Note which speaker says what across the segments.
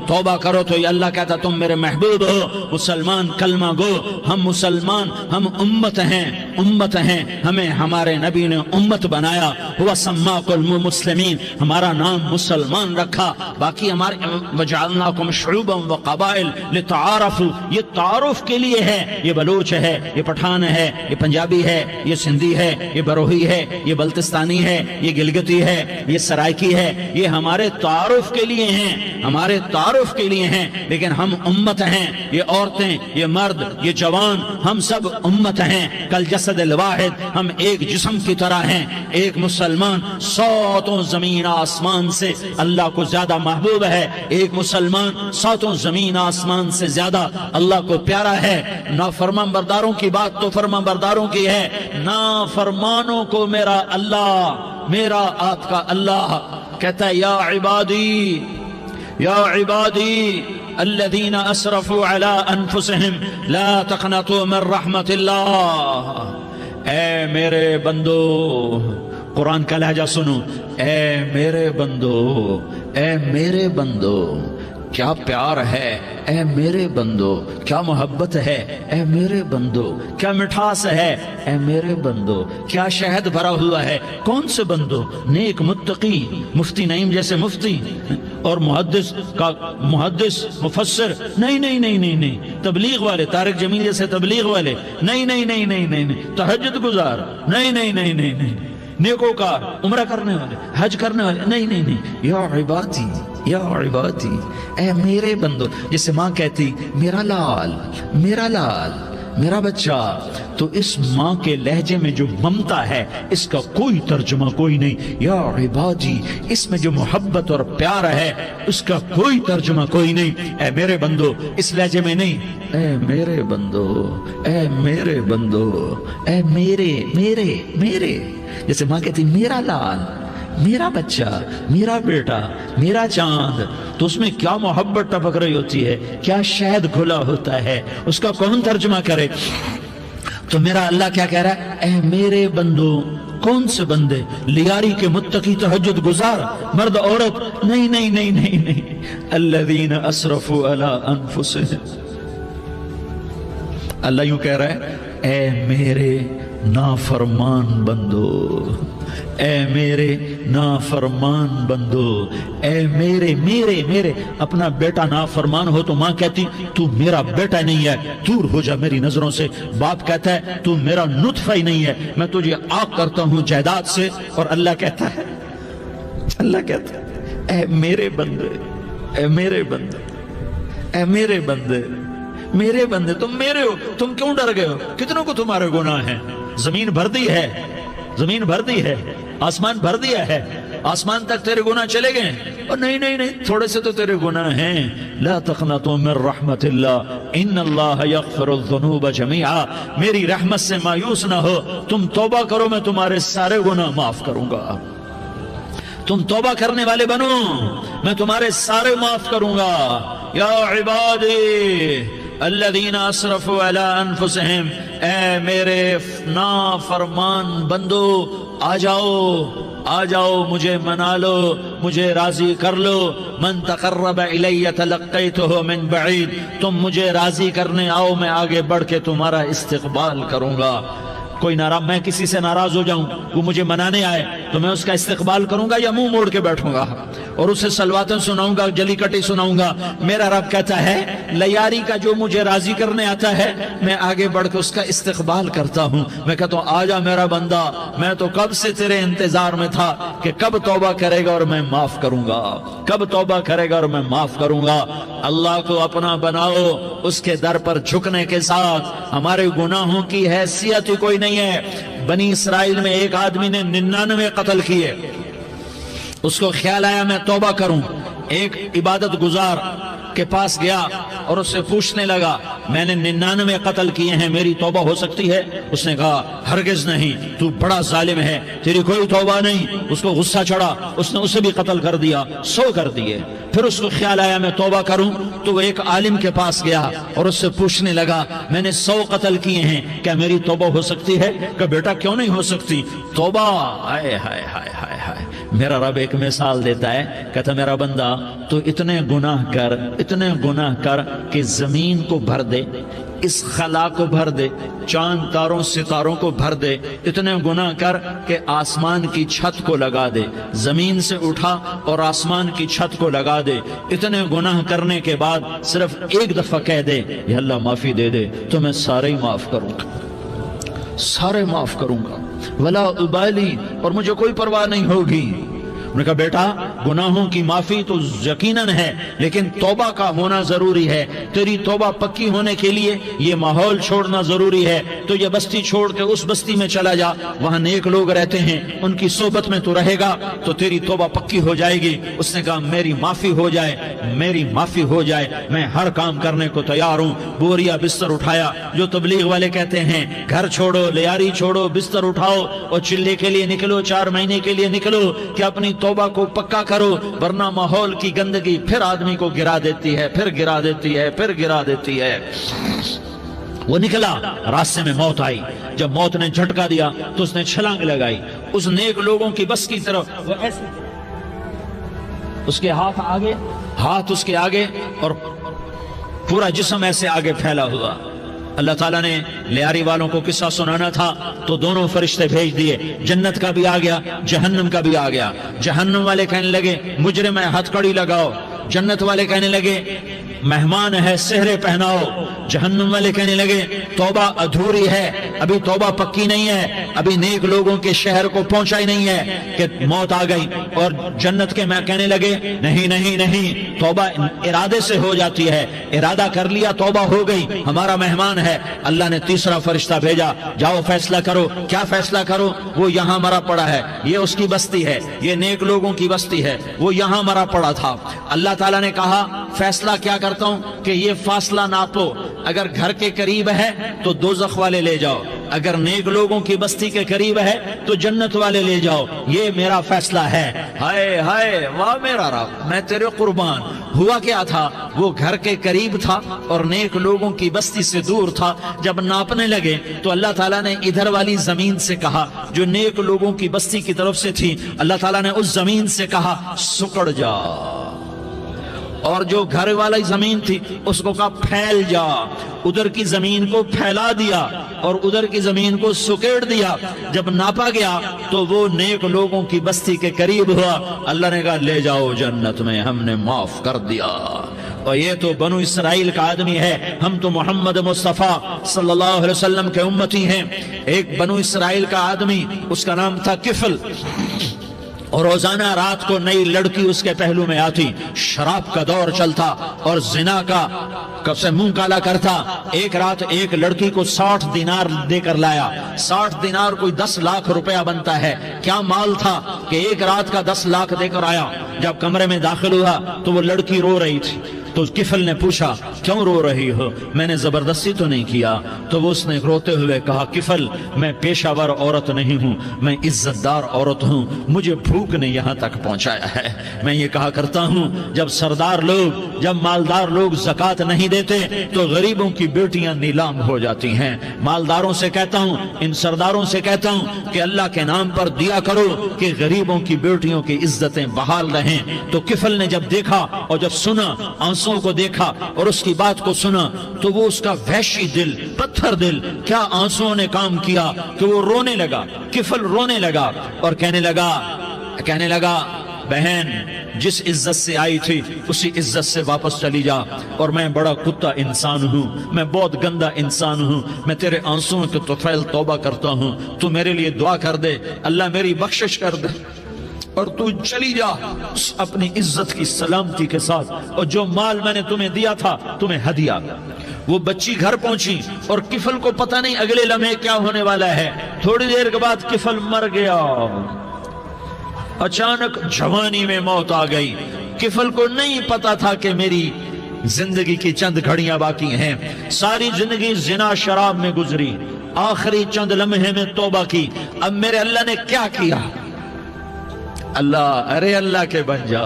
Speaker 1: توبہ کرو تو یہ اللہ کہتا تم میرے محبوب ہو، مسلمان کلمہ گو، ہم مسلمان، ہم امت ہیں، ہمیں ہمارے نبی نے امت بنایا، ہوا سماکم المسلمین، ہمارا نام مسلمان رکھا، باقی ہمارے وجعلناکم شعوبا وقبائل لتعارفوا، یہ تعارف کے لیے ہے، یہ بلوچ ہے، یہ پٹھان ہے، یہ پنجابی ہے، یہ سندھی ہے، یہ بروہی ہے، یہ بلتستانی ہے، یہ گلگتی ہے، یہ سرائکی ہے، یہ ہمارے تعارف کے لیے ہیں، ہمارے تعارف کے لیے ہیں، لیکن ہم امت ہیں، یہ عورتیں، یہ مرد، یہ جوان، ہم سب امت ہیں، کل جسد الواحد، ہم ایک جسم کی طرح ہیں، ایک مسلمان ساتوں زمین آسمان سے اللہ کو زیادہ محبوب ہے، ایک مسلمان ساتوں زمین آسمان سے زیادہ اللہ کو پیارا ہے۔ نافرمان برداروں کی بات تو فرمان برداروں کی ہے، نافرمانوں کو میرا اللہ، میرا آپ کا اللہ کہتا ہے یا عبادی یا عبادی الذین اسرفوا علی انفسہم لا تقنطوا من رحمت اللہ، اے میرے بندو، قرآن کا لہجہ سنو، اے میرے بندو، اے میرے بندو، کیا پیار ہے، اے میرے بندو، کیا محبت ہے، اے میرے بندو، کیا مٹھاس ہے، اے میرے بندو، کیا شہد بھرا ہوا ہے، کون سے بندو، نیک متقی، مفتی نعیم جیسے مفتی اور محدث مفسر، نہیں، تبلیغ والے، طارق جمیل جیسے تبلیغ والے، نہیں، تہجد گزار، نہیں، نیکوکار، عمرہ کرنے والے، حج کرنے والے، نہیں، یا عبادی، یا عبادی، اے میرے بندو، جسے ماں کہتی میرا لال، میرا بچہ، تو اس ماں کے لہجے میں جو ممتا ہے اس کا کوئی ترجمہ کوئی نہیں، یا عبادی، اس میں جو محبت اور پیار ہے اس کا کوئی ترجمہ کوئی نہیں، اے میرے بندو، اس لہجے میں نہیں، اے میرے بندو، اے میرے بندو، اے میرے، جیسے ماں کہتی میرا لال، میرا بچہ، میرا بیٹا، میرا چاند، تو اس میں کیا محبت ٹپک رہی ہوتی ہے، کیا شہد کھلا ہوتا ہے، اس کا کون ترجمہ کرے؟ تو میرا اللہ کیا کہہ رہا ہے، اے میرے بندو، کون سے بندے؟ لیاری کے متقی، تہجد گزار، مرد عورت، نہیں، الذین اسرفوا علی انفسہم، اللہ یوں کہہ رہا ہے، اے میرے نافرمان بندو، اے میرے نافرمان بندو، اے میرے، اپنا بیٹا نافرمان ہو تو ماں کہتی تو میرا بیٹا نہیں ہے، دور ہو جا میری نظروں سے، باپ کہتا ہے تو میرا نطفہ ہی نہیں ہے، میں تجھے عاق کرتا ہوں جائیداد سے، اور اللہ کہتا ہے اے میرے بندے، اے میرے بندے، اے میرے بندے، میرے بندے، تم میرے ہو، تم کیوں ڈر گئے ہو؟ کتنوں کو تمہارے گناہ ہیں؟ زمین بھر دی ہے، آسمان بھر دیا ہے، آسمان تک تیرے گناہ چلے گئے، اور نہیں، تھوڑے سے تو تیرے گناہ ہیں، لا تقنطوا من رحمت اللہ ان اللہ یغفر الذنوب جميعا، میری رحمت سے مایوس نہ ہو، تم توبہ کرو، میں تمہارے سارے گناہ معاف کروں گا، تم توبہ کرنے والے بنو، میں تمہارے سارے معاف کروں گا، یا عبادی الذین اسرفوا علی انفسہم، اے میرے نافرمان بندو، آ جاؤ، مجھے منا لو، مجھے راضی کر لو، من تقرب الی تلقیتہ من بعید، تم مجھے راضی کرنے آؤ، میں آگے بڑھ کے تمہارا استقبال کروں گا، کوئی ناراض، میں کسی سے ناراض ہو جاؤں، وہ مجھے منانے آئے تو میں اس کا استقبال کروں گا یا منہ موڑ کے بیٹھوں گا اور اسے سلواتیں سناؤں گا، جلی کٹی سناؤں گا؟ میرا رب کہتا ہے لیاری کا جو مجھے راضی کرنے آتا ہے میں آگے بڑھ کے اس کا استقبال کرتا ہوں، میں کہتا ہوں آجا میرا بندہ، میں تو کب سے تیرے انتظار میں تھا کہ کب توبہ کرے گا اور میں معاف کروں گا، کب توبہ کرے گا اور میں معاف کروں گا۔ اللہ کو اپنا بناؤ، اس کے در پر جھکنے کے ساتھ ہمارے گناہوں کی حیثیت ہی کوئی نہیں ہے۔ بنی اسرائیل میں ایک آدمی نے 99 قتل کیے، اس کو خیال آیا میں توبہ کروں، ایک عبادت گزار کے پاس گیا اور اس سے پوچھنے لگا میں نے 99 قتل کیے ہیں، میری توبہ ہو سکتی ہے؟ اس نے کہا ہرگز نہیں، تو بڑا ظالم ہے، تیری کوئی توبہ نہیں۔ اس کو غصہ چڑھا، اس نے اسے بھی قتل کر دیا، 100 کر دیے۔ پھر اس کو خیال آیا میں توبہ کروں، تو وہ ایک عالم کے پاس گیا اور اس سے پوچھنے لگا میں نے 100 قتل کیے ہیں، کیا میری توبہ ہو سکتی ہے؟ کہ بیٹا کیوں نہیں ہو سکتی توبہ؟ ہائے ہائے ہائے ہائے ہائے، میرا رب ایک مثال دیتا ہے، کہتا میرا بندہ تو اتنے گناہ کر کہ زمین کو بھر دے، اس خلا کو بھر دے، چاند تاروں ستاروں کو بھر دے، اتنے گناہ کر کہ آسمان کی چھت کو لگا دے، زمین سے اٹھا اور آسمان کی چھت کو لگا دے، اتنے گناہ کرنے کے بعد صرف ایک دفعہ کہہ دے یا اللہ معافی دے دے تو میں سارے ہی معاف کروں گا، سارے معاف کروں گا، ولا ابالی، اور مجھے کوئی پرواہ نہیں ہوگی۔ انہوں نے کہا بیٹا گناہوں کی معافی تو یقیناً ہے، لیکن توبہ کا ہونا ضروری ہے، تیری توبہ پکی ہونے کے لیے یہ ماحول چھوڑنا ضروری ہے، تو یہ بستی چھوڑ کے اس بستی میں چلا جا، وہاں نیک لوگ رہتے ہیں، ان کی صحبت میں تو رہے گا تو تیری توبہ پکی ہو جائے گی۔ اس نے کہا میری معافی ہو جائے، میری معافی ہو جائے، میں ہر کام کرنے کو تیار ہوں۔ بوریا بستر اٹھایا، جو تبلیغ والے کہتے ہیں گھر چھوڑو، لیاری چھوڑو، بستر اٹھاؤ اور چلے کے لیے نکلو، 4 مہینے کے لیے نکلو کہ اپنی توبہ کو پکا کرو، ورنہ ماحول کی گندگی پھر آدمی کو گرا دیتی ہے، پھر گرا دیتی ہے، پھر گرا دیتی ہے۔ وہ نکلا، راستے میں موت آئی، جب موت نے جھٹکا دیا تو اس نے چھلانگ لگائی اس نیک لوگوں کی بس کی طرف، وہ ایسے اس کے ہاتھ اس کے آگے اور پورا جسم ایسے آگے پھیلا ہوا۔ اللہ تعالیٰ نے لیاری والوں کو قصہ سنانا تھا تو دونوں فرشتے بھیج دیے، جنت کا بھی آ گیا، جہنم کا بھی آ گیا۔ جہنم والے کہنے لگے مجرم ہے ہتھ کڑی لگاؤ، جنت والے کہنے لگے مہمان ہے سہرے پہناؤ، جہنم والے کہنے لگے توبہ ادھوری ہے، ابھی توبہ پکی نہیں ہے، ابھی نیک لوگوں کے شہر کو پہنچا ہی نہیں ہے کہ موت آ گئی۔ اور جنت کے میں کہنے لگے نہیں نہیں نہیں، توبہ ارادے سے ہو جاتی ہے، ارادہ کر لیا توبہ ہو گئی، ہمارا مہمان ہے۔ اللہ نے تیسرا فرشتہ بھیجا، جاؤ فیصلہ کرو۔ کیا فیصلہ کرو؟ وہ یہاں مرا پڑا ہے، یہ اس کی بستی ہے، یہ نیک لوگوں کی بستی ہے، وہ یہاں مرا پڑا تھا۔ اللہ تعالیٰ نے کہا فیصلہ کیا کرتا ہوں کہ یہ فاصلہ ناپو، اگر گھر کے قریب ہے تو دوزخ والے لے جاؤ، اگر نیک لوگوں کی بستی کے قریب ہے تو جنت والے لے جاؤ، یہ میرا فیصلہ ہے۔ ہائے ہائے واہ میرا رب، میں تیرے قربان۔ ہوا کیا تھا؟ وہ گھر کے قریب تھا اور نیک لوگوں کی بستی سے دور تھا۔ جب ناپنے لگے تو اللہ تعالیٰ نے ادھر والی زمین سے کہا جو نیک لوگوں کی بستی کی طرف سے تھی، اللہ تعالیٰ نے اس زمین سے کہا سکڑ جا، اور جو گھر والی زمین تھی اس کو کہا پھیل جا، ادھر کی زمین کو پھیلا دیا اور ادھر کی زمین کو سکیڑ دیا۔ جب ناپا گیا تو وہ نیک لوگوں کی بستی کے قریب ہوا۔ اللہ نے کہا لے جاؤ جنت میں، ہم نے معاف کر دیا۔ اور یہ تو بنو اسرائیل کا آدمی ہے، ہم تو محمد مصطفیٰ صلی اللہ علیہ وسلم کے امتی ہیں۔ ایک بنو اسرائیل کا آدمی، اس کا نام تھا کفل، اور روزانہ رات کو نئی لڑکی اس کے پہلو میں آتی، شراب کا دور چلتا اور زنا کا کب سے منہ کالا کرتا۔ ایک رات ایک لڑکی کو 60 دینار دے کر لایا، 60 دینار کوئی 10 لاکھ روپیہ بنتا ہے۔ کیا مال تھا کہ ایک رات کا 10 لاکھ دے کر آیا۔ جب کمرے میں داخل ہوا تو وہ لڑکی رو رہی تھی، تو کفل نے پوچھا کیوں رو رہی ہو؟ میں نے زبردستی تو نہیں کیا۔ تو وہ اس نے روتے ہوئے کہا کفل میں پیشہ ور عورت نہیں ہوں، میں عزت دار عورت ہوں، مجھے بھوک نے یہاں تک پہنچایا ہے۔ میں یہ کہا کرتا ہوں جب سردار لوگ، جب مالدار لوگ زکوٰۃ نہیں دیتے تو غریبوں کی بیٹیاں نیلام ہو جاتی ہیں۔ مالداروں سے کہتا ہوں، ان سرداروں سے کہتا ہوں کہ اللہ کے نام پر دیا کرو کہ غریبوں کی بیٹیوں کی عزتیں بحال رہیں۔ تو کفل نے جب دیکھا اور جب سنا، آنسو کو دیکھا اور اس کی بات کو سنا، تو وہ اس کا وحشی دل، پتھر دل، کیا آنسوؤں نے کام کیا کہ وہ رونے لگا۔ کفل رونے لگا اور کہنے لگا بہن جس عزت سے آئی تھی اسی عزت سے واپس چلی جا، اور میں بڑا کتا انسان ہوں، میں بہت گندا انسان ہوں، میں تیرے آنسوؤں کے طفیل توبہ کرتا ہوں، تو میرے لیے دعا کر دے، اللہ میری بخشش کر دے، اور تو چلی جا اپنی عزت کی سلامتی کے ساتھ، اور جو مال میں نے تمہیں دیا تھا تمہیں ہدیہ۔ وہ بچی گھر پہنچی اور کفل کو پتہ نہیں اگلے لمحے کیا ہونے والا ہے۔ تھوڑی دیر کے بعد کفل مر گیا، اچانک جوانی میں موت آ گئی۔ کفل کو نہیں پتا تھا کہ میری زندگی کی چند گھڑیاں باقی ہیں، ساری زندگی زنا شراب میں گزری، آخری چند لمحے میں توبہ کی۔ اب میرے اللہ نے کیا کیا؟ اللہ، ارے اللہ کے بن جا،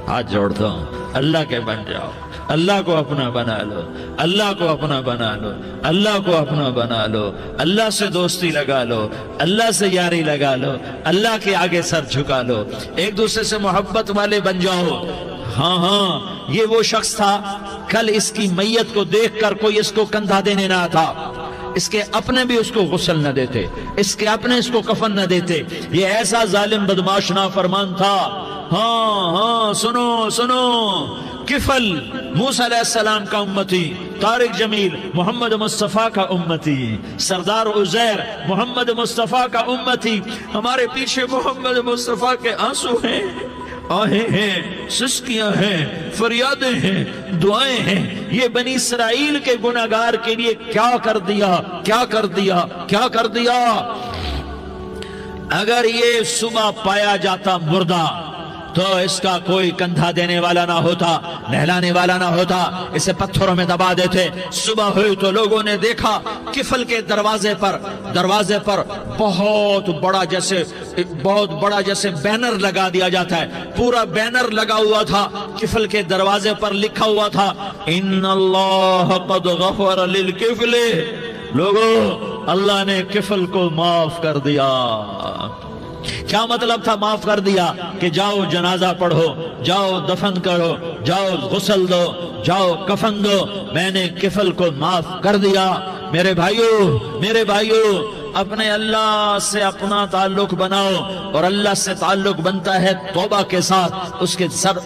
Speaker 1: ہاتھ جوڑتا ہوں، اللہ کے بن جاؤ، اللہ کو اپنا بنا لو، اللہ کو اپنا بنا لو، اللہ کو اپنا بنا لو، اللہ سے دوستی لگا لو، اللہ سے یاری لگا لو، اللہ کے آگے سر جھکا لو، ایک دوسرے سے محبت والے بن جاؤ۔ ہاں ہاں، یہ وہ شخص تھا، کل اس کی میت کو دیکھ کر کوئی اس کو کندھا دینے نہ تھا، اس کے اپنے بھی اس کو غسل نہ دیتے، اس کے اپنے اس کو کفن نہ دیتے، یہ ایسا ظالم بدماش نافرمان تھا۔ ہاں ہاں، سنو سنو، کفل موسیٰ علیہ السلام کا امتی، طارق جمیل محمد مصطفیٰ کا امتی، سردار عزیر محمد مصطفیٰ کا امتی، ہمارے پیچھے محمد مصطفیٰ کے آنسو ہیں، آہیں ہیں، سسکیاں ہیں، فریادیں ہیں، دعائیں ہیں۔ یہ بنی اسرائیل کے گناہگار کے لیے کیا کر دیا، کیا کر دیا، کیا کر دیا۔ اگر یہ صبح پایا جاتا مردہ تو اس کا کوئی کندھا دینے والا نہ ہوتا، نہلانے والا نہ ہوتا، اسے پتھروں میں دبا دیتے۔ صبح ہوئی تو لوگوں نے دیکھا کفل کے دروازے پر بہت بڑا جیسے بینر لگا دیا جاتا ہے، پورا بینر لگا ہوا تھا، کفل کے دروازے پر لکھا ہوا تھا ان اللہ قد غفر للکفل، لوگوں اللہ نے کفل کو معاف کر دیا۔ کیا مطلب تھا معاف کر دیا؟ کہ جاؤ جنازہ پڑھو، جاؤ دفن کرو، جاؤ غسل دو، جاؤ کفن دو، میں نے کفل کو معاف کر دیا۔ میرے بھائیو، اپنے اللہ سے اپنا تعلق بناؤ، اور اللہ سے تعلق بنتا ہے توبہ کے ساتھ،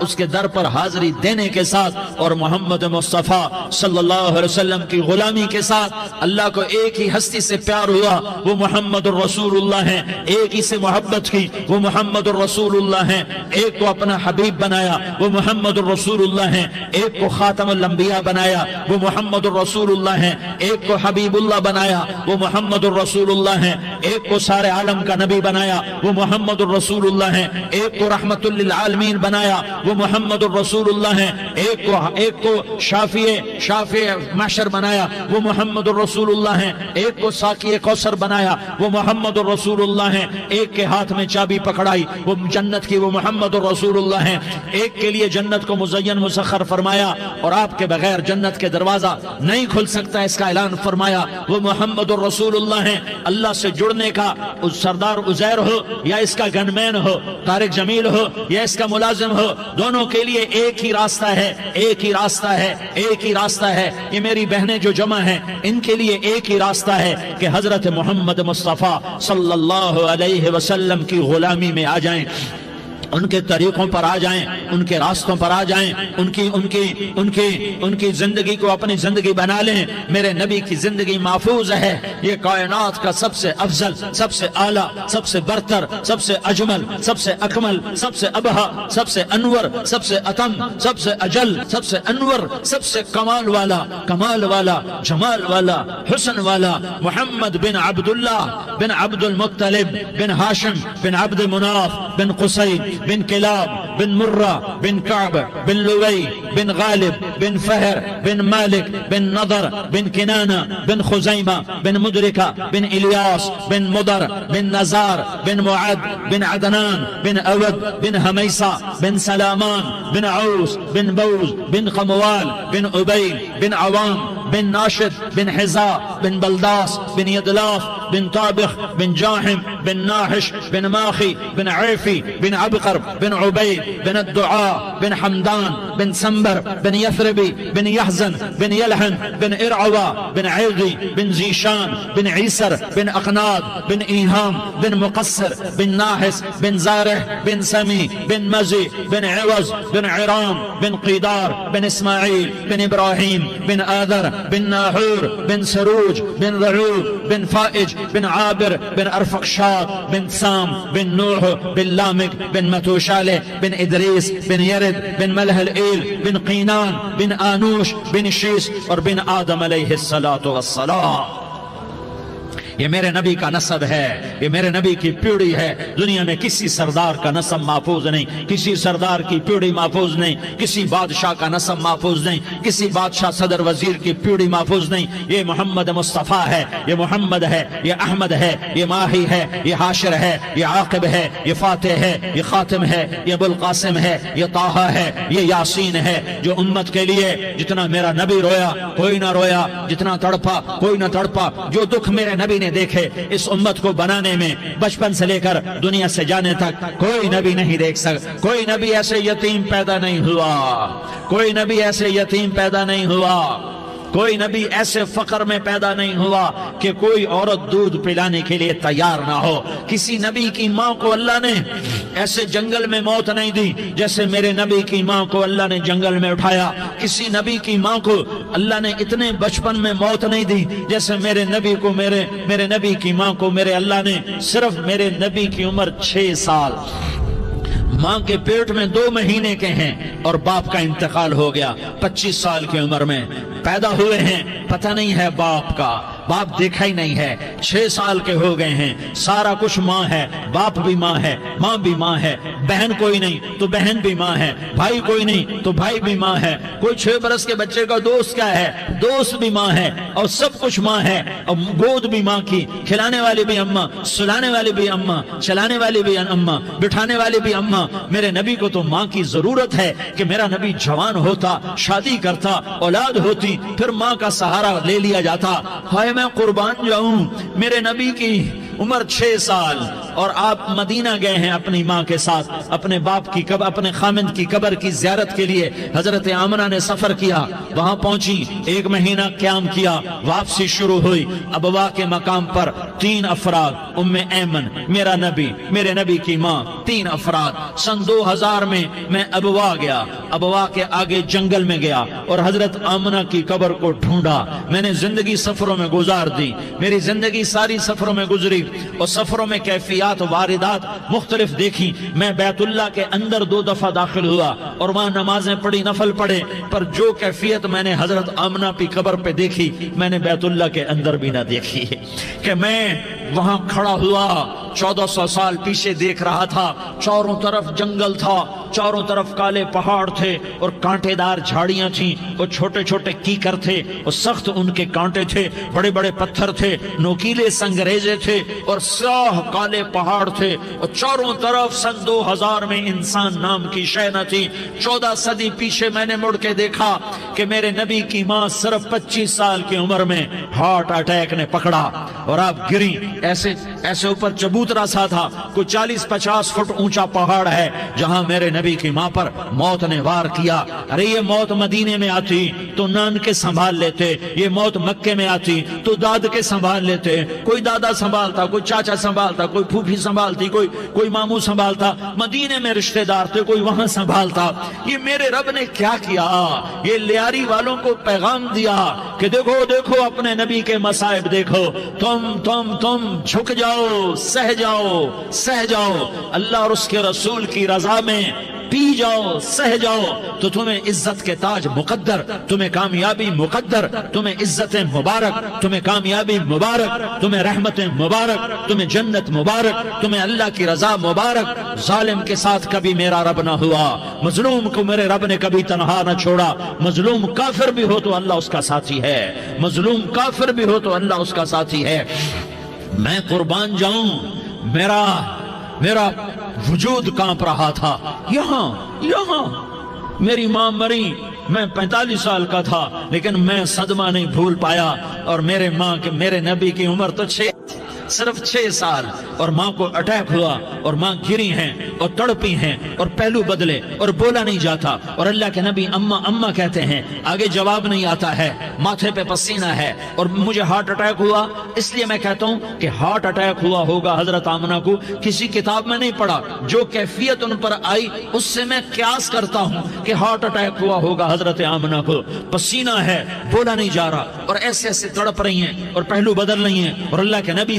Speaker 1: اس کے در پر حاضری دینے کے ساتھ، اور محمد مصطفیٰ صلی اللہ علیہ وسلم کی غلامی کے ساتھ۔ اللہ کو ایک ہی ہستی سے پیار ہوا، وہ محمد الرسول اللہ ہیں، ایک ہی سے محبت کی، وہ محمد الرسول اللہ ہیں، ایک کو اپنا حبیب بنایا، وہ محمد الرسول اللہ ہیں، ایک کو خاتم الانبیاء بنایا، وہ محمد الرسول اللہ ہیں، ایک کو حبیب اللہ بنایا، وہ محمد الرسول اللہ ہیں، ایک کو سارے عالم کا نبی بنایا، وہ محمد الرسول اللہ ہیں، ایک کو رحمت للعالمین بنایا، وہ محمد الرسول اللہ ہیں، ایک کو شافع محشر بنایا، وہ محمد الرسول اللہ ہیں، ایک کو ساقی کوثر بنایا، وہ محمد الرسول اللہ ہیں، ایک کے ہاتھ میں چابی پکڑائی وہ جنت کی، وہ محمد الرسول اللہ ہیں، ایک کے لیے جنت کو مزین مسخر فرمایا، اور آپ کے بغیر جنت کے دروازہ نہیں کھل سکتا، اس کا اعلان فرمایا، وہ محمد الرسول اللہ ہیں۔ اللہ سے جڑنے کا سردار عزیر ہو یا اس کا گن مین ہو، طارق جمیل ہو یا اس کا ملازم ہو، دونوں کے لیے ایک ہی راستہ ہے، ایک ہی راستہ ہے، ایک ہی راستہ ہے۔ یہ میری بہنیں جو جمع ہیں، ان کے لیے ایک ہی راستہ ہے کہ حضرت محمد مصطفیٰ صلی اللہ علیہ وسلم کی غلامی میں آ جائیں، ان کے طریقوں پر آ جائیں، ان کے راستوں پر آ جائیں، ان کی زندگی کو اپنی زندگی بنا لیں۔ میرے نبی کی زندگی محفوظ ہے، یہ کائنات کا سب سے افضل، سب سے اعلیٰ، سب سے برتر، سب سے اجمل، سب سے اکمل، سب سے ابہا، سب سے انور، سب سے اتم، سب سے اجل، سب سے انور، سب سے کمال والا، جمال والا، حسن والا، محمد بن عبداللہ بن عبد المطلب بن ہاشم بن عبد مناف بن قصی بن کلاب بن مرہ بن کعب بن لوی بن غالب بن فہر بن مالک بن نضر بن کنانہ بن خزیمہ بن مدرکہ بن الیاس بن مدر بن نزار بن معد بن عدنان بن اود بن حمیسہ بن سلامان بن عوس بن بوز بن قموال بن عبیل بن عوام بن ناشد بن حزاء بن بلداس بن يدلاف بن طابخ بن جاحم بن ناحش بن ماخي بن عيفي بن عبقر بن عبيد بن الدعاء بن حمدان بن سنبر بن يثربي بن يحزن بن يلحن بن إرعوى بن عيغي بن زيشان بن عيسر بن أقناد بن إيهام بن مقصر بن ناحس بن زارح بن سمي بن مزي بن عوز بن عرام بن قيدار بن إسماعيل بن إبراهيم بن آذر بن ناحور بن سروج بن رعوب بن فائج بن عابر بن أرفقشاد بن سام بن نوح بن لامك بن متوشالة بن إدريس بن يرد بن ملح الإيل بن قينان بن آنوش بن شيس اور بن آدم علیہ الصلاة والسلام۔ یہ میرے نبی کا نسب ہے، یہ میرے نبی کی پیڑھی ہے۔ دنیا میں کسی سردار کا نسب محفوظ نہیں، کسی سردار کی پیڑھی محفوظ نہیں، کسی بادشاہ کا نسب محفوظ نہیں، کسی بادشاہ صدر وزیر کی پیڑھی محفوظ نہیں۔ یہ محمد مصطفیٰ ہے، یہ محمد ہے، یہ احمد ہے، یہ ماہی ہے، یہ حاشر ہے، یہ عاقب ہے، یہ فاتح ہے، یہ خاتم ہے، یہ ابو القاسم ہے، یہ طٰہٰ ہے، یہ یاسین ہے۔ جو امت کے لیے جتنا میرا نبی رویا کوئی نہ رویا، جتنا تڑپا کوئی نہ تڑپا، جو دکھ میرے نبی نے دیکھے اس امت کو بنانے میں، بچپن سے لے کر دنیا سے جانے تک کوئی نبی نہیں دیکھ سکتا۔ کوئی نبی ایسے یتیم پیدا نہیں ہوا، کوئی نبی ایسے یتیم پیدا نہیں ہوا، کوئی نبی ایسے فقر میں پیدا نہیں ہوا کہ کوئی عورت دودھ پلانے کے لیے تیار نہ ہو۔ کسی نبی کی ماں کو اللہ نے ایسے جنگل میں موت نہیں دی جیسے میرے نبی کی ماں کو اللہ نے جنگل میں اٹھایا۔ کسی نبی کی ماں کو اللہ نے اتنے بچپن میں موت نہیں دی جیسے میرے نبی کو میرے نبی کی ماں کو میرے اللہ نے صرف میرے نبی کی عمر 6 سال، ماں کے پیٹ میں 2 مہینے کے ہیں اور باپ کا انتقال ہو گیا 25 سال کی عمر میں پیدا ہوئے ہیں، پتہ نہیں ہے باپ کا، باپ دیکھا ہی نہیں ہے، 6 سال کے ہو گئے ہیں، سارا کچھ ماں ہے، باپ بھی ماں ہے، ماں بھی ماں ہے، بہن کوئی نہیں تو بہن بھی ماں ہے، بھائی کوئی نہیں تو بھائی بھی ماں ہے، کوئی 6 برس کے بچے کا دوست کیا ہے، دوست بھی ماں ہے، اور سب کچھ ماں ہے، اور گود بھی ماں کی، کھلانے والی بھی اماں، سلانے والی بھی اماں، چلانے والی بھی اماں، بٹھانے والی بھی اماں۔ میرے نبی کو تو ماں کی ضرورت ہے کہ میرا نبی جوان ہوتا، شادی کرتا، اولاد ہوتی، پھر ماں کا سہارا لے لیا جاتا۔ ہائے میں قربان جاؤں، میرے نبی کی عمر 6 سال اور آپ مدینہ گئے ہیں اپنی ماں کے ساتھ، اپنے باپ کی قبر، اپنے خامند کی قبر کی زیارت کے لیے حضرت آمنہ نے سفر کیا، وہاں پہنچی، 1 مہینہ قیام کیا، واپسی شروع ہوئی۔ ابوا کے مقام پر 3 افراد، ام ایمن، میرا نبی، میرے نبی کی ماں، 3 افراد۔ سن 2000 میں ابوا گیا، ابوا کے آگے جنگل میں گیا اور حضرت آمنہ کی قبر کو ڈھونڈا۔ میں نے زندگی سفروں میں گزار دی، میری زندگی ساری سفروں میں گزری، اور سفروں میں کیفیات واردات مختلف دیکھی۔ میں بیت اللہ کے اندر 2 دفعہ داخل ہوا اور وہاں نمازیں پڑھی، نفل پڑھے، پر جو کیفیت میں نے حضرت آمنہ کی قبر پہ دیکھی میں نے بیت اللہ کے اندر بھی نہ دیکھی، کہ میں وہاں کھڑا ہوا 1400 سال پیچھے دیکھ رہا تھا، چاروں طرف جنگل تھا، چاروں طرف کالے پہاڑ تھے اور کانٹے دار جھاڑیاں تھیں، اور چھوٹے چھوٹے کیکر تھے اور سخت ان کے کانٹے تھے، بڑے بڑے پتھر تھے، نوکیلے سنگریزے تھے اور سیاہ کالے پہاڑ تھے، اور چاروں طرف سن 2000 میں انسان نام کی شے نہ تھی۔ 14 صدی پیچھے میں نے مڑ کے دیکھا کہ میرے نبی کی ماں صرف 25 سال کی عمر میں ہارٹ اٹیک نے پکڑا اور آپ گری، ایسے اوپر چبوترا سا تھا، کوئی 40-50 فٹ اونچا پہاڑ ہے جہاں میرے نبی کی ماں پر موت نے وار کیا۔ ارے یہ موت مدینے میں آتی تو نان کے سنبھال لیتے، یہ موت مکے میں آتی تو داد کے سنبھال لیتے، کوئی دادا سنبھالتا، کوئی چاچا سنبھالتا، کوئی پھوپھی سنبھالتی، کوئی ماموں سنبھالتا، مدینے میں رشتہ دار تھے کوئی وہاں سنبھالتا۔ یہ میرے رب نے کیا کیا؟ یہ لیاری والوں کو پیغام دیا کہ دیکھو دیکھو اپنے نبی کے مصائب دیکھو، تم جھک جاؤ، سہ جاؤ، اللہ اور اس کے رسول کی رضا میں پی جاؤ، سہ جاؤ، تو تمہیں عزت کے تاج مقدر، تمہیں کامیابی مقدر، تمہیں عزت مبارک، تمہیں کامیابی مبارک، تمہیں رحمت مبارک، تمہیں جنت مبارک، تمہیں اللہ کی رضا مبارک۔ ظالم کے ساتھ کبھی میرا رب نہ ہوا، مظلوم کو میرے رب نے کبھی تنہا نہ چھوڑا۔ مظلوم کافر بھی ہو تو اللہ اس کا ساتھی ہے، مظلوم کافر بھی ہو تو اللہ اس کا ساتھی ہے۔ میں قربان جاؤں، میرا وجود کانپ رہا تھا۔ یہاں میری ماں مری، میں 45 سال کا تھا، لیکن میں صدمہ نہیں بھول پایا، اور میرے نبی کی عمر تو صرف 6 سال، اور ماں کو اٹیک ہوا اور ماں گری ہیں اور تڑپی ہیں اور پہلو بدلے اور بولا نہیں جاتا، اور اللہ کے نبی اماں کہتے ہیں، آگے جواب نہیں آتا ہے، ماتھے پہ پسینہ ہے، اور مجھے ہارٹ اٹیک ہوا۔ اس لیے میں کہتا ہوں کہ ہارٹ اٹیک ہوا ہوگا حضرت آمنہ کو، کسی کتاب میں نہیں پڑھا، جو کیفیت ان پر آئی اس سے میں قیاس کرتا ہوں کہ ہارٹ اٹیک ہوا ہوگا حضرت آمنہ کو۔ پسینہ ہے، بولا نہیں جا رہا، اور ایسے تڑپ رہی ہیں اور پہلو بدل رہی ہیں، اور اللہ کے نبی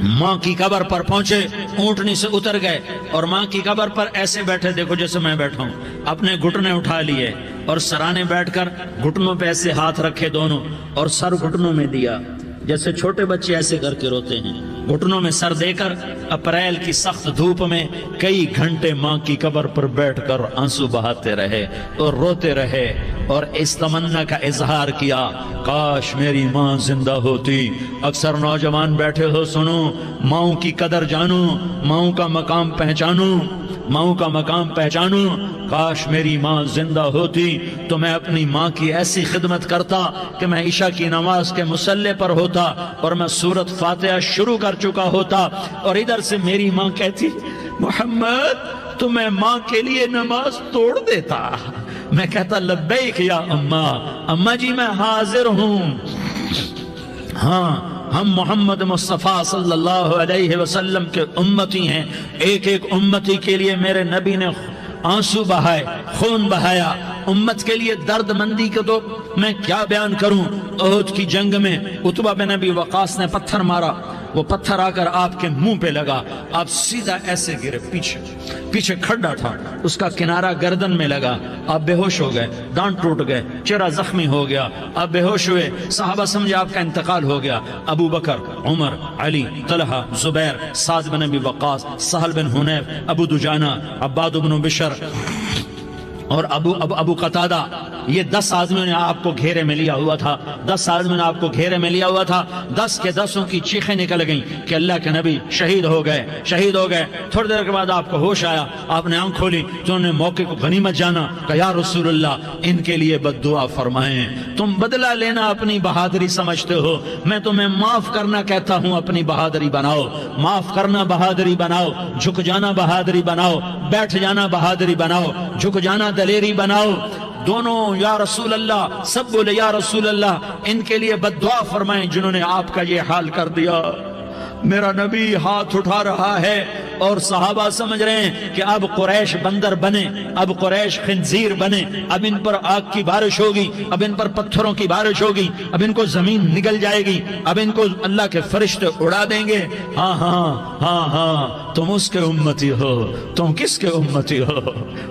Speaker 1: ماں کی قبر پر پہنچے، اونٹنی سے اتر گئے اور ماں کی قبر پر ایسے بیٹھے، دیکھو جیسے میں بیٹھا ہوں، اپنے گھٹنے اٹھا لیے اور سرانے بیٹھ کر گھٹنوں پہ ایسے ہاتھ رکھے دونوں اور سر گھٹنوں میں دیا، جیسے چھوٹے بچے ایسے کر کے روتے ہیں، گھٹنوں میں سر دے کر اپریل کی سخت دھوپ میں کئی گھنٹے ماں کی قبر پر بیٹھ کر آنسو بہاتے رہے اور روتے رہے اور اس تمنا کا اظہار کیا، کاش میری ماں زندہ ہوتی۔ اکثر نوجوان بیٹھے ہو، سنو، ماؤں کی قدر جانو، ماؤں کا مقام پہچانو، ماؤں کا مقام پہچانو۔ کاش میری ماں زندہ ہوتی تو میں اپنی ماں کی ایسی خدمت کرتا کہ میں عشاء کی نماز کے مصلی پر ہوتا اور میں سورۃ فاتحہ شروع کر چکا ہوتا اور ادھر سے میری ماں کہتی، محمد تو میں ماں کے لیے نماز توڑ دیتا۔ میں کہتا، لبیک یا اماں، اماں جی میں حاضر ہوں۔ ہاں، ہم محمد مصطفیٰ صلی اللہ علیہ وسلم کے امتی ہیں، ایک ایک امتی کے لیے میرے نبی نے آنسو بہائے، خون بہایا، امت کے لیے درد مندی کے تو میں کیا بیان کروں۔ احد کی جنگ میں عتبہ بن ابی وقاص نے پتھر مارا، وہ پتھر آ کر آپ کے منہ پہ لگا، آپ سیدھا ایسے گرے، پیچھے کھڈا تھا، اس کا کنارہ گردن میں لگا، آپ بے ہوش ہو گئے، دانت ٹوٹ گئے، چہرہ زخمی ہو گیا، آپ بے ہوش ہوئے، صحابہ سمجھے آپ کا انتقال ہو گیا۔ ابو بکر، عمر، علی، طلحہ، زبیر، سعد بن ابی وقاص، سہل بن حنیف، ابو دجانہ، عباد بن بشر اور ابو قتادہ، یہ 10 آدمیوں نے آپ کو گھیرے میں لیا ہوا تھا، 10 آدمیوں نے آپ کو گھیرے میں لیا ہوا تھا، 10 کے 10 کی چیخیں نکل گئیں کہ اللہ کے نبی شہید ہو گئے، شہید ہو گئے۔ تھوڑی دیر کے بعد آپ کو ہوش آیا، آپ نے آنکھ کھولی تو انہوں نے موقع کو غنیمت جانا کہ یا رسول اللہ ان کے لیے بد دعا فرمائیں، تم بدلہ لینا اپنی بہادری سمجھتے ہو، میں تمہیں معاف کرنا کہتا ہوں، اپنی بہادری بناؤ، معاف کرنا بہادری بناؤ، جھک جانا بہادری بناؤ، بیٹھ جانا بہادری بناؤ، جھک جانا دلیری بناؤ۔ دونوں یا رسول اللہ، سب بولے یا رسول اللہ، ان کے لیے بد دعا فرمائیں جنہوں نے آپ کا یہ حال کر دیا۔ میرا نبی ہاتھ اٹھا رہا ہے اور صحابہ سمجھ رہے ہیں کہ اب قریش بندر بنے، اب قریش خنزیر بنے، اب ان پر آگ کی بارش ہوگی، اب ان پر پتھروں کی بارش ہوگی، اب ان کو زمین نگل جائے گی، اب ان کو اللہ کے فرشتے اڑا دیں گے۔ ہاں ہاں ہاں ہاں، تم اس کے امتی ہو، تم کس کے امتی ہو؟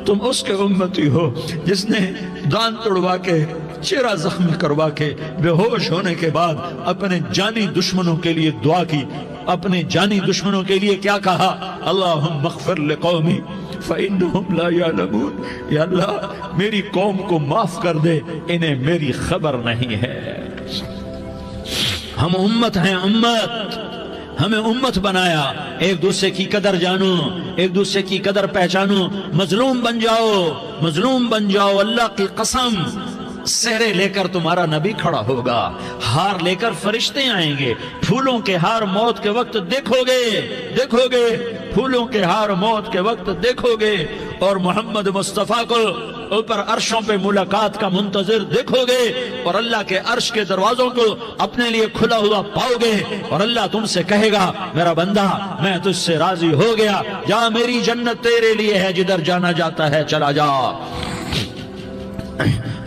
Speaker 1: تم اس کے امتی ہو جس نے دانت توڑوا کے، چہرہ زخمی کروا کے، بے ہوش ہونے کے بعد اپنے جانی دشمنوں کے لیے دعا کی، اپنے جانی دشمنوں کے لیے کیا کہا؟ اللہم اغفر لقومی فإنہم لا یعلمون، یا اللہ میری قوم کو معاف کر دے، انہیں میری خبر نہیں ہے۔ ہم امت ہیں، امت، ہمیں امت بنایا، ایک دوسرے کی قدر جانو، ایک دوسرے کی قدر پہچانو، مظلوم بن جاؤ، مظلوم بن جاؤ، اللہ کی قسم سہرے لے کر تمہارا نبی کھڑا ہوگا، ہار لے کر فرشتے آئیں گے، پھولوں کے ہار موت کے وقت دیکھو گے، دیکھو گے، پھولوں کے ہار موت کے وقت دیکھو گے، اور محمد مصطفیٰ کو اوپر عرشوں پہ ملاقات کا منتظر دیکھو گے، اور اللہ کے عرش کے دروازوں کو اپنے لیے کھلا ہوا پاؤ گے، اور اللہ تم سے کہے گا میرا بندہ میں تجھ سے راضی ہو گیا، جا میری جنت تیرے لیے ہے، جدھر جانا جاتا ہے چلا جا۔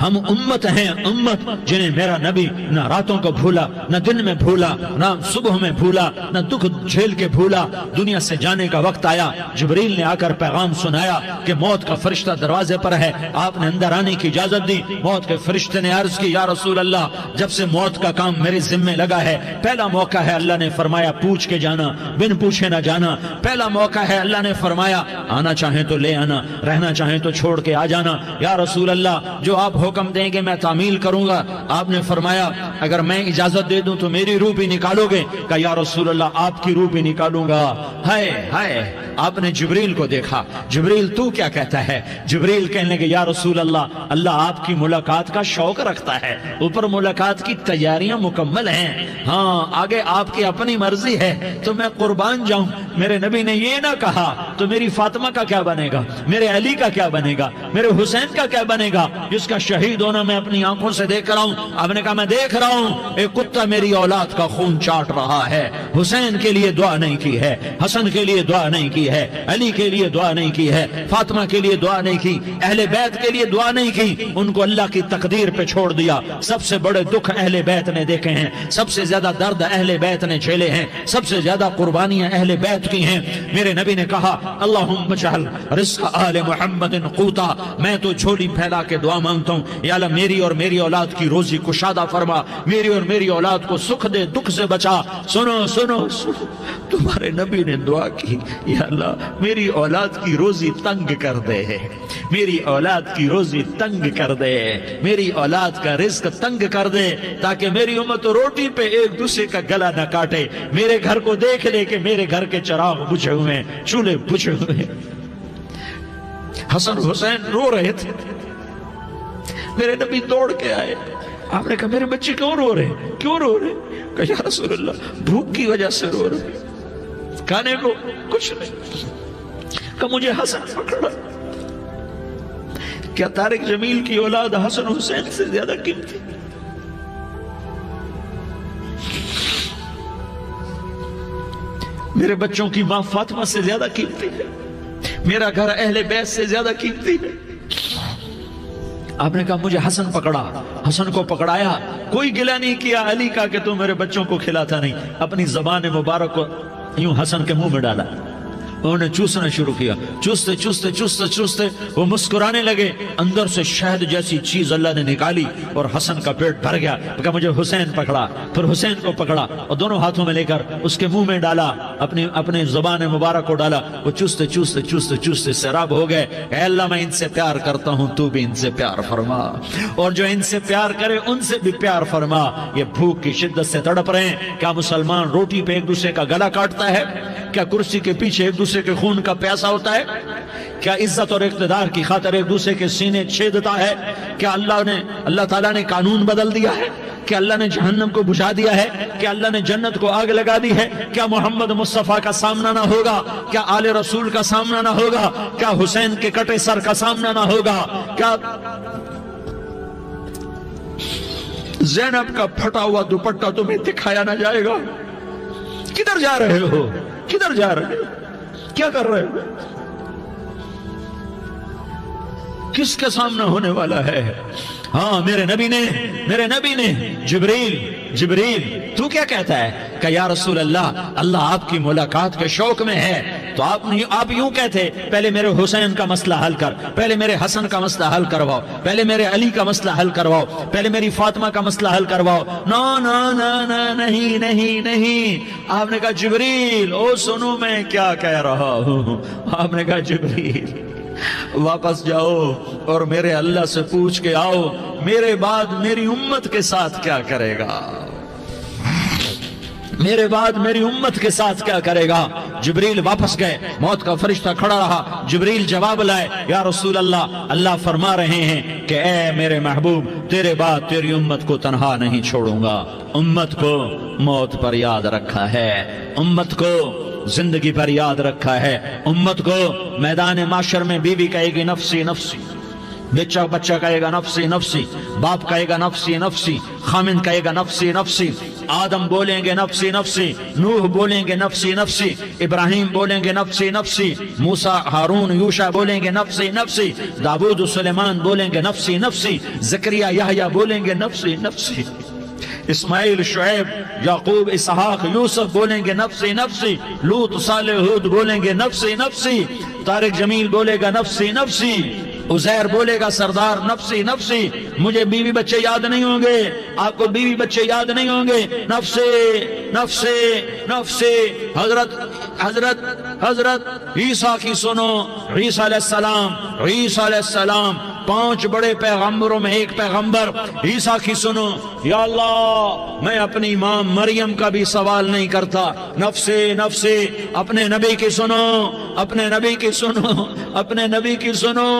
Speaker 1: ہم امت ہیں، امت جنہیں میرا نبی نہ راتوں کو بھولا، نہ دن میں بھولا، نہ صبح میں بھولا، نہ دکھ جھیل کے بھولا۔ دنیا سے جانے کا وقت آیا، جبریل نے آ کر پیغام سنایا کہ موت کا فرشتہ دروازے پر ہے، آپ نے اندر آنے کی اجازت دی۔ موت کے فرشتے نے عرض کی، یا رسول اللہ جب سے موت کا کام میرے ذمے لگا ہے، پہلا موقع ہے، اللہ نے فرمایا پوچھ کے جانا، بن پوچھے نہ جانا، پہلا موقع ہے، اللہ نے فرمایا آنا چاہیں تو لے آنا، رہنا چاہیں تو چھوڑ کے آ جانا۔ یا رسول اللہ جو آپ حکم دیں گے میں تعمیل کروں گا۔ آپ نے فرمایا اگر میں اجازت دے دوں تو میری روح بھی نکالو گے؟ کہ یا رسول اللہ آپ کی روح بھی نکالوں گا۔ ہائے ہائے، آپ نے جبریل کو دیکھا، جبریل تو کیا کہتا ہے؟ جبریل کہنے لگے یا رسول اللہ، اللہ آپ کی ملاقات کا شوق رکھتا ہے، اوپر ملاقات کی تیاریاں مکمل ہیں، ہاں آگے آپ کی اپنی مرضی ہے تو میں قربان جاؤں۔ میرے نبی نے یہ نہ کہا تو میری فاطمہ کا کیا بنے گا، میرے علی کا کیا بنے گا، میرے حسین کا کیا بنے گا جس کا شہید ہونا میں اپنی آنکھوں سے دیکھ رہا ہوں۔ آپ نے کہا میں دیکھ رہا ہوں ایک کتا میری اولاد کا خون چاٹ رہا ہے، حسین کے لیے دعا نہیں کی ہے، حسن کے لیے دعا نہیں کی کی ہے, علی کے لیے دعا نہیں کی ہے, فاطمہ کے لیے دعا نہیں کی, اہل بیت کے لیے دعا نہیں کی, ان کو اللہ کی تقدیر پہ چھوڑ دیا. سب سے بڑے دکھ اہل بیت نے دیکھے ہیں, سب سے زیادہ درد اہل بیت نے جھیلے ہیں, سب سے زیادہ قربانیاں اہل بیت کی ہیں. میرے نبی نے کہا اللہم اجعل رزق آل محمد قوتا, میں تو جھولی پھیلا کے دعا مانگتا ہوں, یا اللہ میری اور میری اولاد کی روزی کشادہ فرما, میری اور میری اولاد کو سکھ دے, دکھ سے بچا. سنو سنو سنو, تمہارے نبی نے دعا کی, یا اللہ میری اولاد کی روزی تنگ کر دے, میری اولاد کی روزی تنگ کر دے, میری اولاد کا رزق تنگ کر دے, تاکہ میری امت روٹی پہ ایک دوسرے کا گلا نہ کاٹے. میرے گھر کو دیکھ لے کہ میرے گھر کے چراغ بجھے ہوئے ہیں, چولہے بجھے ہوئے ہیں. حسن حسین رو رہے تھے, میرے نبی دوڑ کے آئے. آپ نے کہا میرے بچے کیوں رو رہے ہیں, کیوں رو رہے ہیں؟ کہا یا رسول اللہ بھوک کی وجہ سے رو رہے ہیں, کھانے کو کچھ نہیں. کہا مجھے حسن پکڑا. کیا طارق جمیل کی اولاد حسن حسین سے زیادہ قیمتی؟ میرے بچوں کی ماں فاطمہ سے زیادہ قیمتی ہے, میرا گھر اہل بیت سے زیادہ قیمتی ہے. آپ نے کہا مجھے حسن پکڑا. حسن کو پکڑایا, کوئی گلہ نہیں کیا علی کا کہ تو میرے بچوں کو کھلاتا نہیں, اپنی زبان مبارک کو یوں حسن کے منہ میں ڈالا. انہوں نے چوسنا شروع کیا, چوستے چوستے چوستے چوستے وہ مسکرانے لگے. اندر سے شہد جیسی چیز اللہ نے نکالی اور حسن کا پیٹ بھر گیا. کہا مجھے حسین پکڑا. پھر حسین کو پکڑا اور دونوں ہاتھوں میں لے کر اس کے منہ میں ڈالا, اپنے زبان مبارک کو ڈالا. وہ چوستے چوستے چوستے چوستے سیراب ہو گئے. اے اللہ میں ان سے پیار کرتا ہوں, تو بھی ان سے پیار فرما, اور جو ان سے پیار کرے ان سے بھی پیار فرما. یہ بھوک کی شدت سے تڑپ رہے ہیں. کیا مسلمان روٹی پہ ایک دوسرے کا گلا کاٹتا ہے؟ کیا کرسی کے پیچھے ایک دوسرے کے خون کا پیاسا ہوتا ہے؟ کیا عزت اور اقتدار کی خاطر ایک دوسرے کے سینے چھیدتا ہے؟ کیا اللہ تعالیٰ نے قانون بدل دیا ہے؟ کیا اللہ نے جہنم کو بجھا دیا ہے؟ کیا اللہ نے جنت کو آگ لگا دی ہے؟ کیا محمد مصطفیٰ کا سامنا نہ ہوگا؟ کیا آل رسول کا سامنا نہ ہوگا؟ کیا حسین کے کٹے سر کا سامنا نہ ہوگا؟ کیا زینب کا پھٹا ہوا دوپٹہ تمہیں دکھایا نہ جائے گا؟ کدھر جا رہے ہو؟ کدھر جا رہے ہو؟ کیا کر رہے ہو؟ کس کے سامنے ہونے والا ہے؟ ہاں میرے نبی نے جبریل تو کیا کہتا ہے کہ یا رسول اللہ آپ کی ملاقات کے شوق میں ہے. تو آپ یوں کہتے پہلے میرے حسین کا مسئلہ حل کر, پہلے میرے حسن کا مسئلہ حل کرواؤ, پہلے میرے علی کا مسئلہ حل کرواؤ, پہلے میری فاطمہ کا مسئلہ حل کرواؤ. نہیں. آپ نے کہا جبریل او سنو میں کیا کہہ رہا ہوں. آپ نے کہا جبریل واپس جاؤ اور میرے اللہ سے پوچھ کے آؤ میرے بعد میری امت کے ساتھ کیا کرے گا, میرے بعد میری امت کے ساتھ کیا کرے گا. جبریل واپس گئے, موت کا فرشتہ کھڑا رہا. جبریل جواب لائے, یا رسول اللہ فرما رہے ہیں کہ اے میرے محبوب تیرے بعد تیری امت کو تنہا نہیں چھوڑوں گا. امت کو موت پر یاد رکھا ہے, امت کو زندگی پر یاد رکھا ہے, امت کو میدان معاشر میں بیوی کہے گی نفسی نفسی, بچہ کہے گا نفسی نفسی, باپ کہے گا نفسی نفسی, خامن کہے گا نفسی نفسی, آدم بولیں گے نفسی نفسی, نوح بولیں گے نفسی نفسی, ابراہیم بولیں گے نفسی نفسی, موسیٰ ہارون یوشع بولیں گے نفسی نفسی, داؤد سلیمان بولیں گے نفسی نفسی, زکریا یحییٰ بولیں گے نفسی نفسی, اسماعیل شعیب یعقوب اسحاق یوسف بولیں گے نفسی نفسی, لوط صالح ہود بولیں گے نفسی نفسی, طارق جمیل بولے گا نفسی نفسی, عزیر بولے گا سردار نفسی نفسی. مجھے بیوی بچے یاد نہیں ہوں گے, آپ کو بیوی بچے یاد نہیں ہوں گے, نفسی نفسی نفسی. حضرت عیسیٰ کی سنو, عیسیٰ علیہ السلام 5 بڑے پیغمبروں میں ایک پیغمبر عیسیٰ کی سنو. یا اللہ میں اپنی ماں مریم کا بھی سوال نہیں کرتا, نفسی نفسی. اپنے نبی کی سنو, اپنے نبی کی سنو, اپنے نبی کی سنو,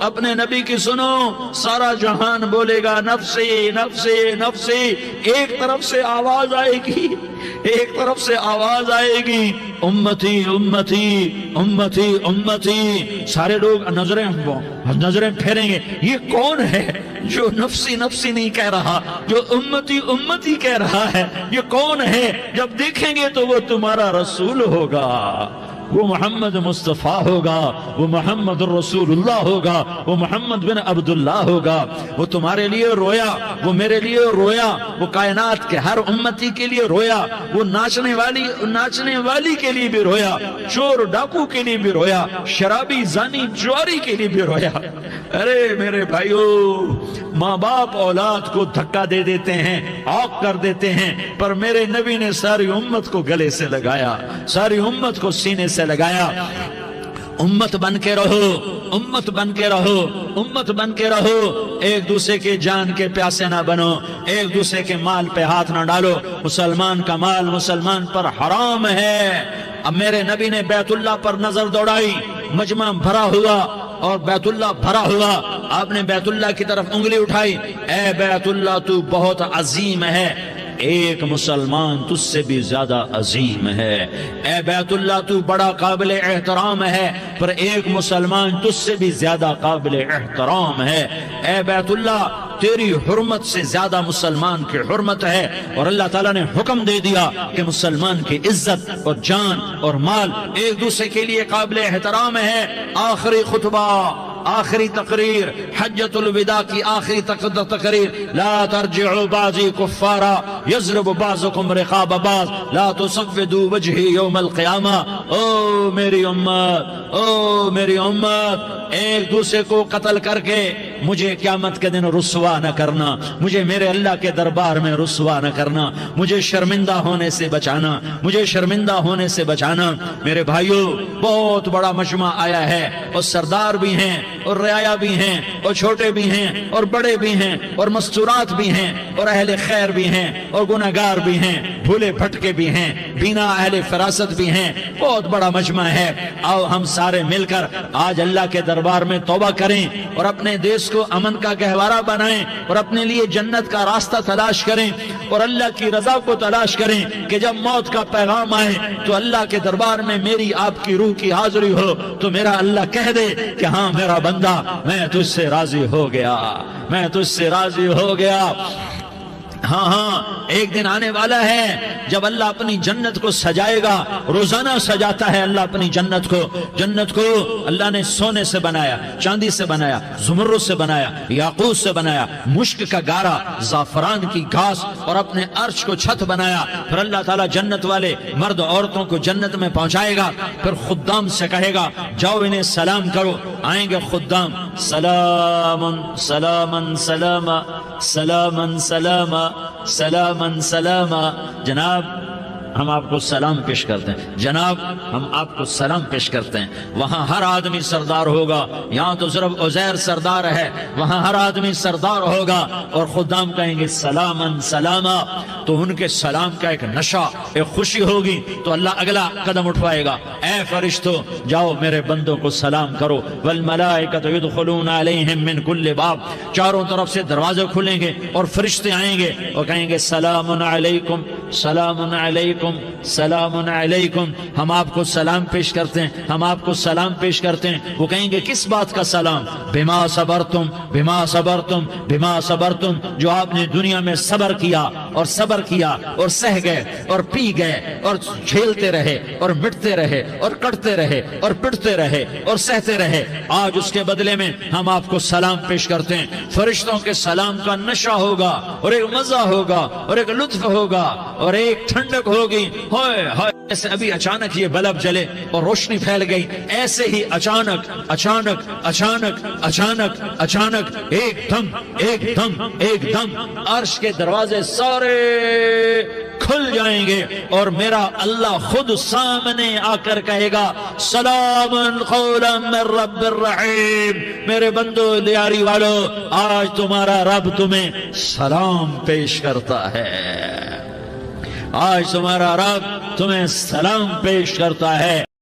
Speaker 1: اپنے نبی کی سنو. سارا جہان بولے گا نفسی نفسی نفسی. ایک طرف سے آواز آئے گی, ایک طرف سے آواز آئے گی امتی امتی امتی امتی. سارے لوگ نظریں پھیریں گے, یہ کون ہے جو نفسی نفسی نہیں کہہ رہا, جو امتی امتی کہہ رہا ہے؟ یہ کون ہے؟ جب دیکھیں گے تو وہ تمہارا رسول ہوگا. وہ محمد مصطفیٰ ہوگا، وہ محمد الرسول اللہ ہوگا، وہ محمد بن عبداللہ ہوگا۔ وہ تمہارے لیے رویا، وہ میرے لیے رویا، وہ کائنات کے ہر امتی کے لیے رویا، وہ ناچنے والی کے لیے بھی رویا، چور ڈاکو کے لیے بھی رویا، شرابی زانی جواری کے لیے بھی رویا۔ ارے میرے بھائیو، ماں باپ اولاد کو دھکا دے دیتے ہیں، عوق کر دیتے ہیں، پر میرے نبی نے ساری امت کو گلے سے لگایا، ساری امت کو سینے سے لگایا۔ امت بن کے رہو، امت بن کے رہو، امت بن کے رہو، ایک دوسرے کے جان کے پیاسے نہ بنو، ایک دوسرے کے مال پہ ہاتھ نہ ڈالو۔ مسلمان کا مال مسلمان پر حرام ہے۔ اب میرے نبی نے بیت اللہ پر نظر دوڑائی، مجمع بھرا ہوا اور بیت اللہ بھرا ہوا، آپ نے بیت اللہ کی طرف انگلی اٹھائی، اے بیت اللہ تو بہت عظیم ہے، ایک مسلمان تجھ سے بھی زیادہ عظیم ہے۔ اے بیت اللہ تو بڑا قابل احترام ہے، پر ایک مسلمان تجھ سے بھی زیادہ قابل احترام ہے۔ اے بیت اللہ تیری حرمت سے زیادہ مسلمان کی حرمت ہے، اور اللہ تعالیٰ نے حکم دے دیا کہ مسلمان کی عزت اور جان اور مال ایک دوسرے کے لیے قابل احترام ہے۔ آخری خطبہ، آخری تقریر، حجۃ الوداع کی آخری تقریر، لا ترجعوا بعضی کفارا یضرب بعضکم رقاب بعض لا تصفدوا وجہی یوم القیامہ۔ او میری امت، او میری امت، ایک دوسرے کو قتل کر کے مجھے قیامت کے دن رسوا نہ کرنا، مجھے میرے اللہ کے دربار میں رسوا نہ کرنا، مجھے شرمندہ ہونے سے بچانا، مجھے شرمندہ ہونے سے بچانا۔ میرے بھائیو، بہت بڑا مجمع آیا ہے، اور سردار بھی ہیں اور رعایا بھی ہیں اور چھوٹے بھی ہیں اور بڑے بھی ہیں اور مستورات بھی ہیں اور اہل خیر بھی ہیں اور گناہگار بھی ہیں، بھولے بھٹکے بھی ہیں، بینا اہل فراست بھی ہیں، بہت بڑا مجمع ہے۔ آؤ ہم سارے مل کر آج اللہ کے دربار میں توبہ کریں اور اپنے دیش کو امن کا گہوارہ بنائیں اور اپنے لیے جنت کا راستہ تلاش کریں اور اللہ کی رضا کو تلاش کریں کہ جب موت کا پیغام آئے تو اللہ کے دربار میں میری آپ کی روح کی حاضری ہو تو میرا اللہ کہہ دے کہ ہاں میرا بندہ، میں تجھ سے راضی ہو گیا، میں تجھ سے راضی ہو گیا۔ ہاں ہاں، ایک دن آنے والا ہے جب اللہ اپنی جنت کو سجائے گا، روزانہ سجاتا ہے اللہ اپنی جنت کو۔ جنت کو اللہ نے سونے سے بنایا، چاندی سے بنایا، زمرد سے بنایا، یاقوت سے بنایا، مشک کا گارا، زعفران کی گھاس اور اپنے عرش کو چھت بنایا۔ پھر اللہ تعالیٰ جنت والے مرد عورتوں کو جنت میں پہنچائے گا، پھر خدام سے کہے گا جاؤ انہیں سلام کرو۔ آئیں گے خدام، سلامن سلامن سلاما سلامن سلاما سلامن سلاما۔ جناب ہم آپ کو سلام پیش کرتے ہیں، جناب ہم آپ کو سلام پیش کرتے ہیں۔ وہاں ہر آدمی سردار ہوگا، یہاں تو صرف عزیر سردار ہے، وہاں ہر آدمی سردار ہوگا، اور خدام کہیں گے سلامن سلاما، تو ان کے سلام کا ایک نشہ، ایک خوشی ہوگی، تو اللہ اگلا قدم اٹھوائے گا، اے فرشتو جاؤ میرے بندوں کو سلام کرو۔ والملائکۃ یدخلون علیہم من کل باب، چاروں طرف سے دروازے کھلیں گے اور فرشتے آئیں گے اور کہیں گے سلام علیکم سلام علیکم سلام علیکم، ہم آپ کو سلام پیش کرتے ہیں، ہم آپ کو سلام پیش کرتے ہیں۔ وہ کہیں گے کس بات کا سلام؟ بما صبرتم بما صبرتم بما صبرتم، جو آپ نے دنیا میں صبر کیا اور صبر کیا اور سہ گئے اور پی گئے اور جھیلتے رہے اور مٹتے رہے اور کٹتے رہے اور پٹتے رہے اور سہتے رہے، آج اس کے بدلے میں ہم آپ کو سلام پیش کرتے ہیں۔ فرشتوں کے سلام کا نشہ ہوگا اور ایک مزہ ہوگا اور ایک لطف ہوگا اور ایک ٹھنڈک ہوگی۔ ہوئے ہوئے، ایسے ابھی اچانک یہ بلب جلے اور روشنی پھیل گئی، ایسے ہی اچانک اچانک اچانک اچانک اچانک ایک دم ایک دم ایک دم عرش کے دروازے سارے کھل جائیں گے اور میرا اللہ خود سامنے آ کر کہے گا سلام قولا من رب الرحیم۔ میرے بندو دیاری والو، آج تمہارا رب تمہیں سلام پیش کرتا ہے، آج تمہارا رب تمہیں سلام پیش کرتا ہے۔